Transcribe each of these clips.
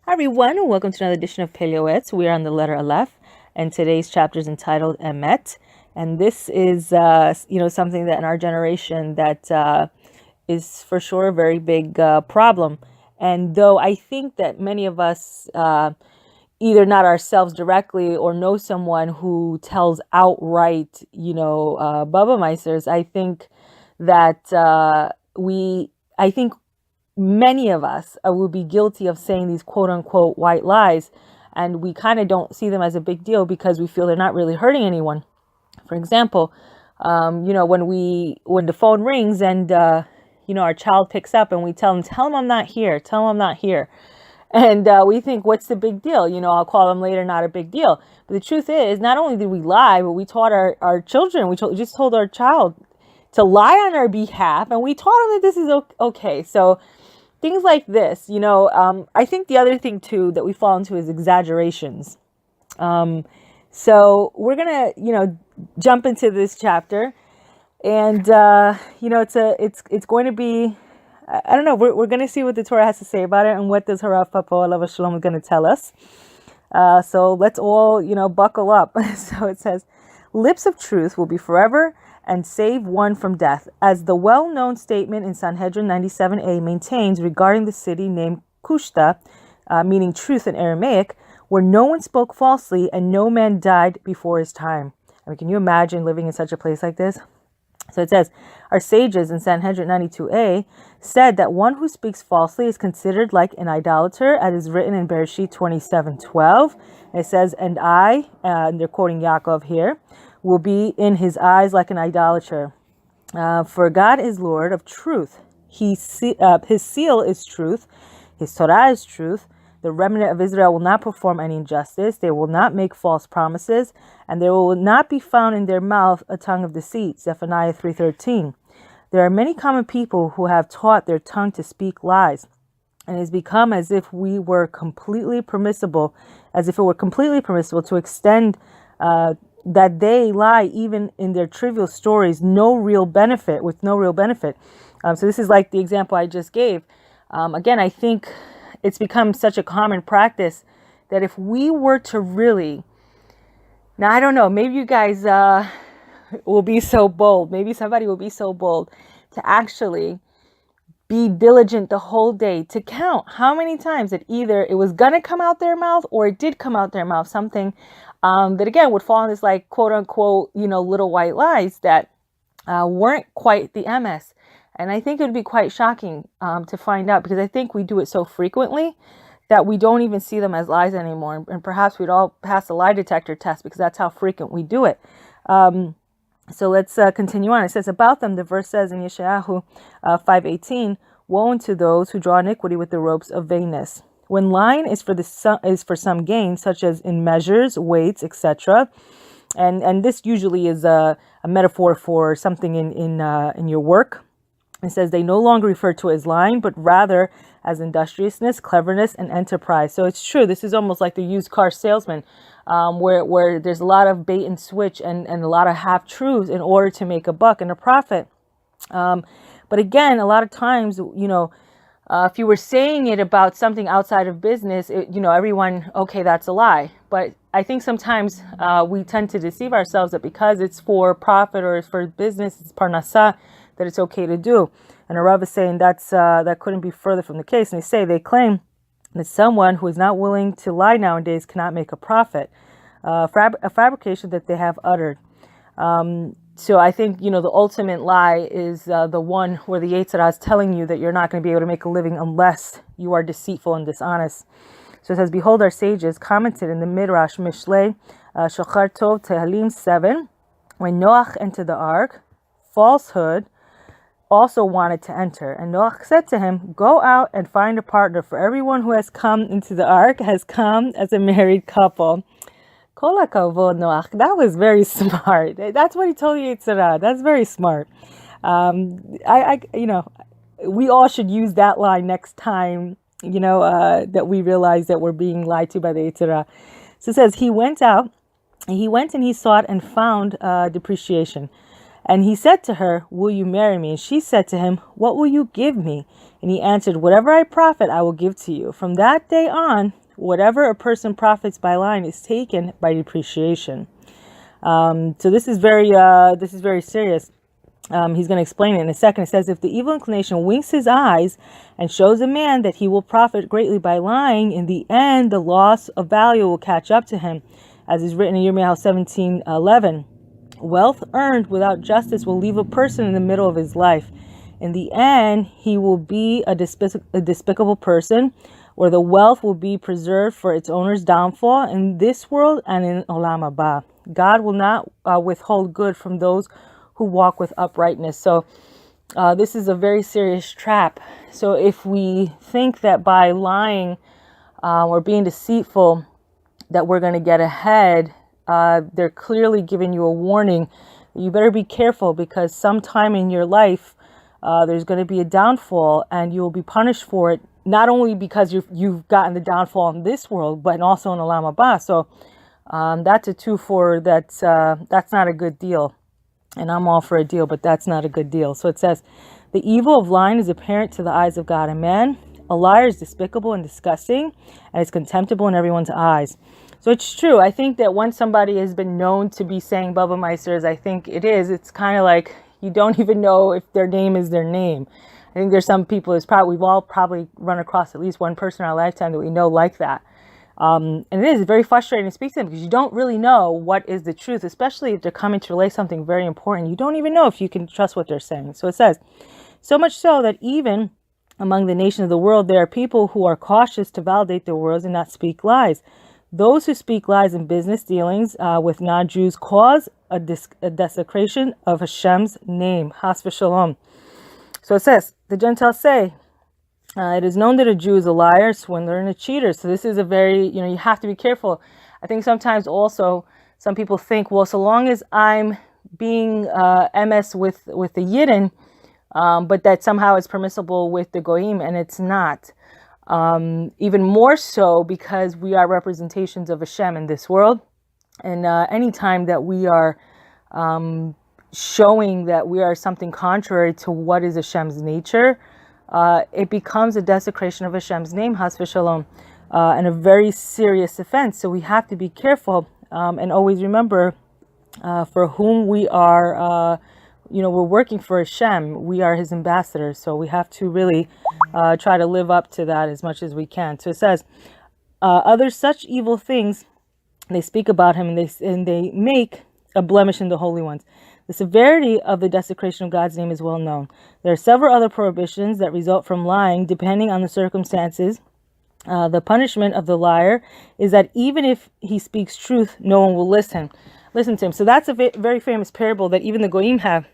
Hi everyone, and welcome to another edition of Pele Yoetz. We are on the letter Aleph, and today's chapter is entitled Emet. And this is, something that in our generation that is for sure a very big problem. And though I think that many of us, either not ourselves directly or know someone who tells outright, Baba Meisters, I think that I think many of us will be guilty of saying these quote unquote white lies, and we kind of don't see them as a big deal because we feel they're not really hurting anyone. For example, when the phone rings and our child picks up and we tell him I'm not here, and we think, what's the big deal? I'll call them later, not a big deal. But the truth is, not only did we lie, but we taught our children, just told our child to lie on our behalf, and we taught them that this is okay. So things like this, I think the other thing too that we fall into is exaggerations. So we're gonna, jump into this chapter, and it's going to be, I don't know, we're gonna see what the Torah has to say about it and what does Rav Papo Alav Shalom is going to tell us. So let's all, buckle up. So it says, lips of truth will be forever and save one from death, as the well-known statement in Sanhedrin 97a maintains regarding the city named Kushta, meaning truth in Aramaic, where no one spoke falsely and no man died before his time. I mean, can you imagine living in such a place like this? So it says, our sages in Sanhedrin 92a said that one who speaks falsely is considered like an idolater, as is written in Bereshit 27:12. It says, and they're quoting Yaakov here, will be in his eyes like an idolater. For God is Lord of truth. His seal is truth. His Torah is truth. The remnant of Israel will not perform any injustice. They will not make false promises. And there will not be found in their mouth a tongue of deceit. Zephaniah 3:13. There are many common people who have taught their tongue to speak lies. And it has become as if it were completely permissible to extend that they lie even in their trivial stories, with no real benefit. So this is like the example I just gave. Again, I think it's become such a common practice that if we were to really, now I don't know, maybe you guys will be so bold, maybe somebody will be so bold to actually be diligent the whole day to count how many times that either it was going to come out their mouth or it did come out their mouth, something that again would fall in this like quote unquote, little white lies that weren't quite the emet. And I think it would be quite shocking to find out, because I think we do it so frequently that we don't even see them as lies anymore. And perhaps we'd all pass a lie detector test because that's how frequent we do it. So let's continue on. It says about them, the verse says in Yeshayahu 5:18, woe unto those who draw iniquity with the ropes of vainness. When lying is for some gain, such as in measures, weights, etc., and this usually is a metaphor for something in your work. It says they no longer refer to it as lying, but rather as industriousness, cleverness, and enterprise. So it's true. This is almost like the used car salesman, where there's a lot of bait and switch and a lot of half truths in order to make a buck and a profit. But again, a lot of times, if you were saying it about something outside of business, everyone, okay, that's a lie. But I think sometimes we tend to deceive ourselves that because it's for profit or it's for business, it's parnasa, that it's okay to do. And a Rav is saying that couldn't be further from the case. And they claim that someone who is not willing to lie nowadays cannot make a profit, a fabrication that they have uttered. So I think, the ultimate lie is the one where the Yetzer Hara is telling you that you're not going to be able to make a living unless you are deceitful and dishonest. So it says, behold, our sages commented in the Midrash Mishlei, Shachar Tov Tehalim 7, when Noach entered the ark, falsehood also wanted to enter. And Noach said to him, go out and find a partner, for everyone who has come into the ark has come as a married couple. Kol hakavod, Noach. That was very smart. That's what he told Yetzer Hara. That's very smart. We all should use that line next time, that we realize that we're being lied to by the Yetzer Hara. So it says, he went and he sought and found depreciation. And he said to her, will you marry me? And she said to him, what will you give me? And he answered, whatever I profit, I will give to you. From that day on, whatever a person profits by lying is taken by depreciation. So this is very serious. He's going to explain it in a second. It says, if the evil inclination winks his eyes and shows a man that he will profit greatly by lying, in the end, the loss of value will catch up to him, as is written in Yirmiyahu 17:11. Wealth earned without justice will leave a person in the middle of his life. In the end, he will be a despicable person, or the wealth will be preserved for its owner's downfall in this world and in Olam Haba. God will not withhold good from those who walk with uprightness. So this is a very serious trap. So if we think that by lying or being deceitful that we're going to get ahead, they're clearly giving you a warning. You better be careful, because sometime in your life there's going to be a downfall, and you will be punished for it, not only because you've gotten the downfall in this world, but also in Olam Haba. So that's a two-for. That's not a good deal. And I'm all for a deal, but that's not a good deal. So it says, the evil of lying is apparent to the eyes of God and man. A liar is despicable and disgusting, and is contemptible in everyone's eyes. So it's true. I think that when somebody has been known to be saying Baba Meisters, I think it's kind of like you don't even know if their name is their name. I think there's some people, we've all probably run across at least one person in our lifetime that we know like that. And it is very frustrating to speak to them, because you don't really know what is the truth, especially if they're coming to relay something very important. You don't even know if you can trust what they're saying. So it says, so much so that even among the nations of the world, there are people who are cautious to validate their words and not speak lies. Those who speak lies in business dealings with non-Jews cause a desecration of Hashem's name. Has v'shalom. So it says, the Gentiles say, it is known that a Jew is a liar, swindler, and a cheater. So this is a very, you have to be careful. I think sometimes also some people think, well, so long as I'm being MS with the Yidden, but that somehow it's permissible with the Goyim, and it's not. Even more so because we are representations of Hashem in this world. And any time that we are showing that we are something contrary to what is Hashem's nature, it becomes a desecration of Hashem's name, Has v'shalom, and a very serious offense. So we have to be careful and always remember for whom we are, we're working for Hashem. We are His ambassadors. So we have to really try to live up to that as much as we can. So it says, others such evil things, they speak about Him, and they make a blemish in the holy ones. The severity of the desecration of God's name is well known. There are several other prohibitions that result from lying, depending on the circumstances. The punishment of the liar is that even if he speaks truth, no one will listen to him. So that's a very famous parable that even the Goyim have.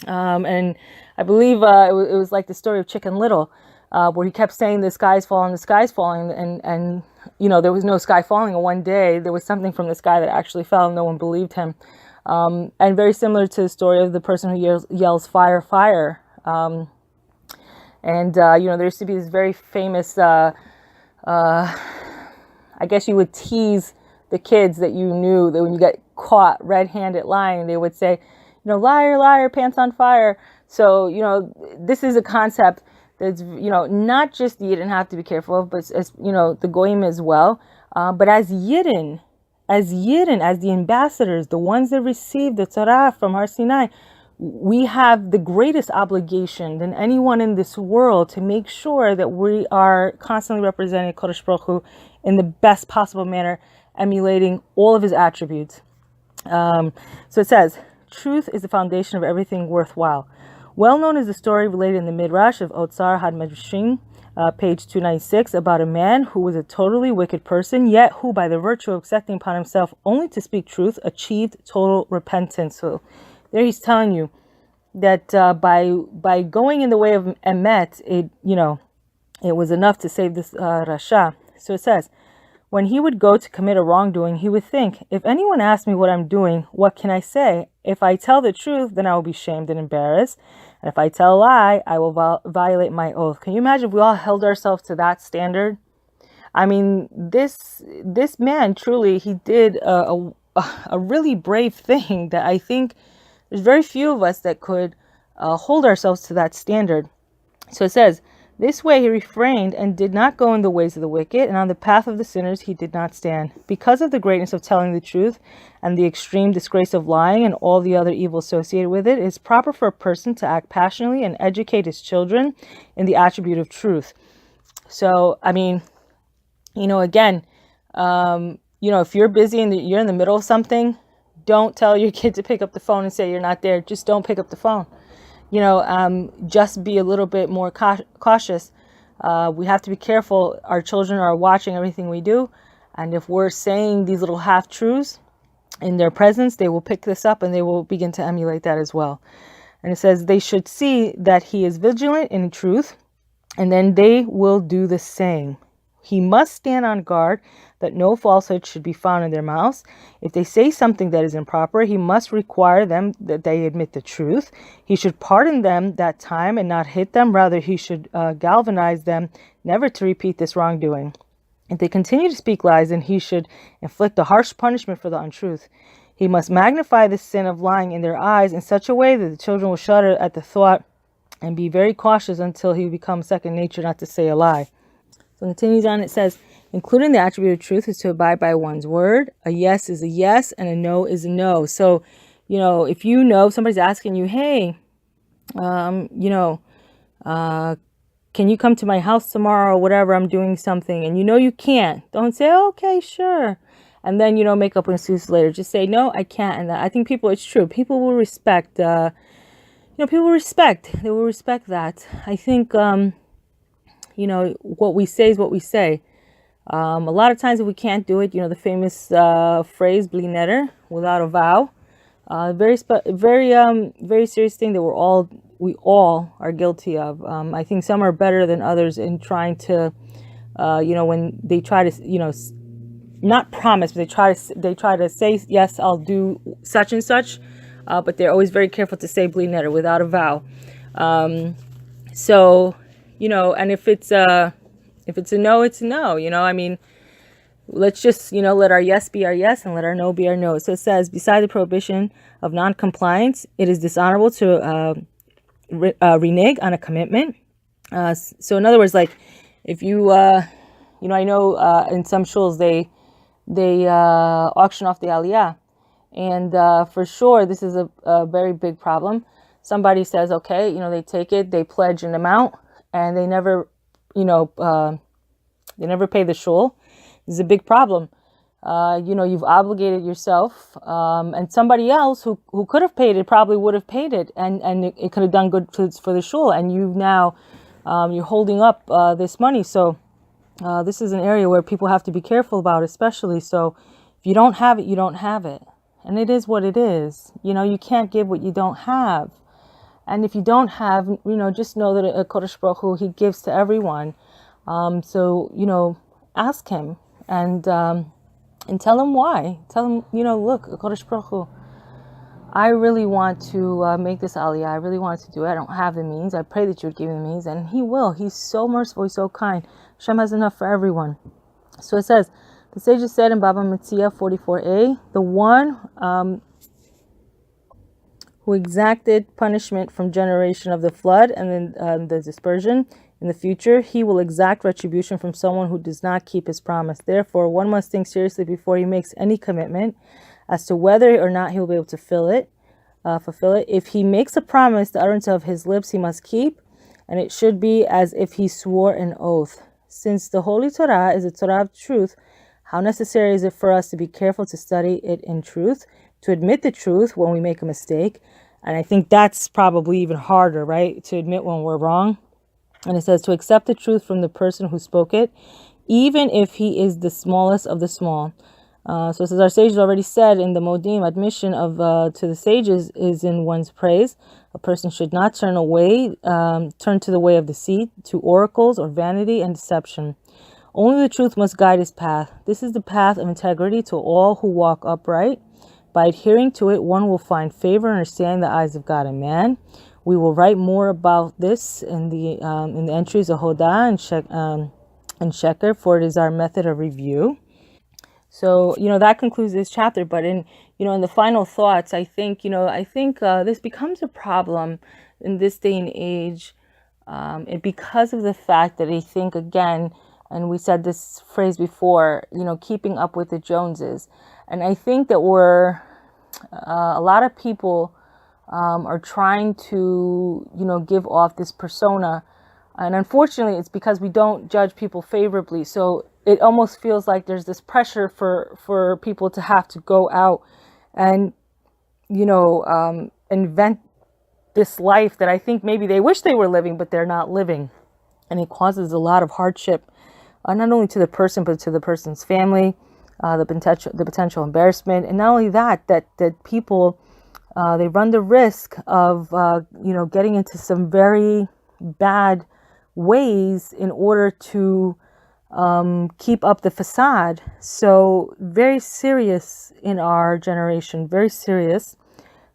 And I believe it was like the story of Chicken Little, where he kept saying the sky's falling, and there was no sky falling. And one day there was something from the sky that actually fell, and no one believed him. And very similar to the story of the person who yells fire, fire. There used to be this very famous, I guess you would tease the kids that you knew, that when you get caught red-handed lying, they would say, liar, liar, pants on fire. So, this is a concept that's, not just the Yidden have to be careful of, but as, the Goyim as well. But as Yidden, as the ambassadors, the ones that received the Torah from Har Sinai, we have the greatest obligation than anyone in this world to make sure that we are constantly representing Kodesh Baruch Hu in the best possible manner, emulating all of His attributes. So it says, truth is the foundation of everything worthwhile. Well known is the story related in the Midrash of Otsar Had Medrashim, page 296, about a man who was a totally wicked person, yet who, by the virtue of accepting upon himself only to speak truth, achieved total repentance. So there he's telling you that by going in the way of emet, it was enough to save this rasha. So it says, when he would go to commit a wrongdoing, he would think, if anyone asks me what I'm doing, what can I say? If I tell the truth, then I will be shamed and embarrassed. And if I tell a lie, I will violate my oath. Can you imagine if we all held ourselves to that standard? I mean, this man, truly, he did a really brave thing that I think there's very few of us that could hold ourselves to that standard. So it says, This way he refrained and did not go in the ways of the wicked, and on the path of the sinners he did not stand. Because of the greatness of telling the truth and the extreme disgrace of lying and all the other evil associated with it, it is proper for a person to act passionately and educate his children in the attribute of truth. So, I mean, again, if you're busy and you're in the middle of something, don't tell your kid to pick up the phone and say you're not there. Just don't pick up the phone. Just be a little bit more cautious. We have to be careful. Our children are watching everything we do. And if we're saying these little half-truths in their presence, they will pick this up and they will begin to emulate that as well. And it says they should see that he is vigilant in truth, and then they will do the same. He must stand on guard that no falsehood should be found in their mouths. If they say something that is improper, he must require them that they admit the truth. He should pardon them that time and not hit them. Rather, he should galvanize them never to repeat this wrongdoing. If they continue to speak lies, then he should inflict a harsh punishment for the untruth. He must magnify the sin of lying in their eyes in such a way that the children will shudder at the thought and be very cautious until he becomes second nature not to say a lie. So it continues on, it says, including the attribute of truth is to abide by one's word. A yes is a yes and a no is a no. So, if somebody's asking you, hey, can you come to my house tomorrow or whatever, I'm doing something, and you can't, don't say, okay, sure. And then, make up an excuse later. Just say, no, I can't. And I think it's true. People will respect, they will respect that. I think, what we say is what we say. A lot of times if we can't do it, the famous phrase, bli neder, without a vow. Very serious thing that we all are guilty of. I think some are better than others in trying to, when they try to, not promise, but they try to say, yes, I'll do such and such, but they're always very careful to say bli neder, without a vow. And if it's a no, it's a no. Let's just, let our yes be our yes and let our no be our no. So it says, beside the prohibition of non-compliance, it is dishonorable to renege on a commitment. So in other words, like if you, I know in some shuls they auction off the aliyah. And for sure, this is a very big problem. Somebody says, okay, they take it, they pledge an amount, and they never, they never pay the shul. This is a big problem. You've obligated yourself, and somebody else who could have paid it probably would have paid it, and it could have done good for the shul. And you've now, you're holding up this money. So this is an area where people have to be careful about, especially. So if you don't have it, you don't have it. And it is what it is. You can't give what you don't have. And if you don't have, just know that Kodesh Baruch Hu, he gives to everyone. So, ask him and tell him why. Tell him, look, Kodesh Baruch Hu, I really want to make this aliyah. I really want to do it. I don't have the means. I pray that you would give me the means. And he will. He's so merciful. He's so kind. Hashem has enough for everyone. So it says, the sages said in Baba Metzia 44a, the one who exacted punishment from generation of the flood and then the dispersion in the future, he will exact retribution from someone who does not keep his promise. Therefore, one must think seriously before he makes any commitment as to whether or not he will be able to fulfill it. If he makes a promise, the utterance of his lips he must keep, and it should be as if he swore an oath. Since the Holy Torah is a Torah of truth, how necessary is it for us to be careful to study it in truth, to admit the truth when we make a mistake? And I think that's probably even harder, right? To admit when we're wrong. And it says to accept the truth from the person who spoke it, even if he is the smallest of the small. So it says, our sages already said in the Modim, admission of to the sages is in one's praise. A person should not turn to the way of deceit, to oracles or vanity and deception. Only the truth must guide his path. This is the path of integrity to all who walk upright. By adhering to it, one will find favor and understand the eyes of God and man. We will write more about this in the entries of Hodah and Sheker, for it is our method of review. So, that concludes this chapter. But in the final thoughts, I think this becomes a problem in this day and age, And because of the fact that they think, again, and we said this phrase before, keeping up with the Joneses. And I think that a lot of people are trying to, give off this persona. And unfortunately, it's because we don't judge people favorably. So it almost feels like there's this pressure for people to have to go out and, invent this life that I think maybe they wish they were living, but they're not living. And it causes a lot of hardship, not only to the person, but to the person's family, the potential embarrassment. And not only that people, they run the risk of, getting into some very bad ways in order to keep up the facade. So very serious in our generation, very serious.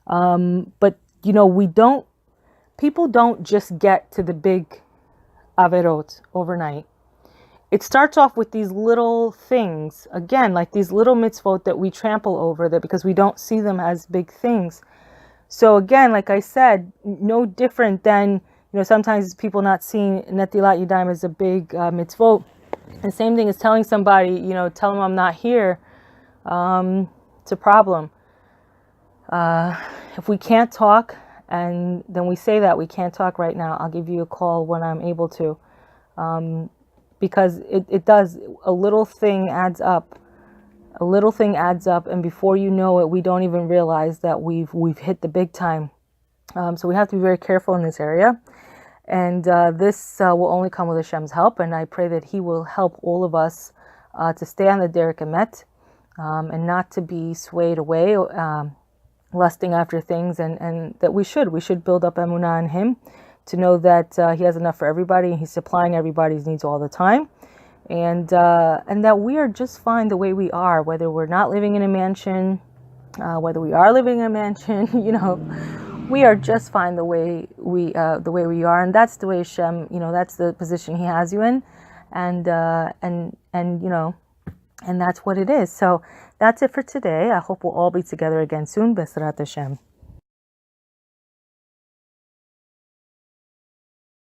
But people don't just get to the big averot overnight. It starts off with these little things, again, like these little mitzvot that we trample over that because we don't see them as big things. So again, like I said, no different than, sometimes people not seeing Netilat Yadayim as a big mitzvot. The same thing as telling somebody, tell them I'm not here. It's a problem. If we can't talk, and then we say that we can't talk right now, I'll give you a call when I'm able to. Because it does, a little thing adds up. A little thing adds up, and before you know it, we don't even realize that we've hit the big time. So we have to be very careful in this area. And this will only come with Hashem's help, and I pray that He will help all of us to stay on the derek emet, and not to be swayed away, lusting after things, and that we should build up emunah in Him, to know that He has enough for everybody, and He's supplying everybody's needs all the time, and that we are just fine the way we are, whether we're not living in a mansion, whether we are living in a mansion, we are just fine the way we are, and that's the way Hashem, that's the position He has you in, and that's what it is. So that's it for today. I hope we'll all be together again soon. B'ezrat Hashem.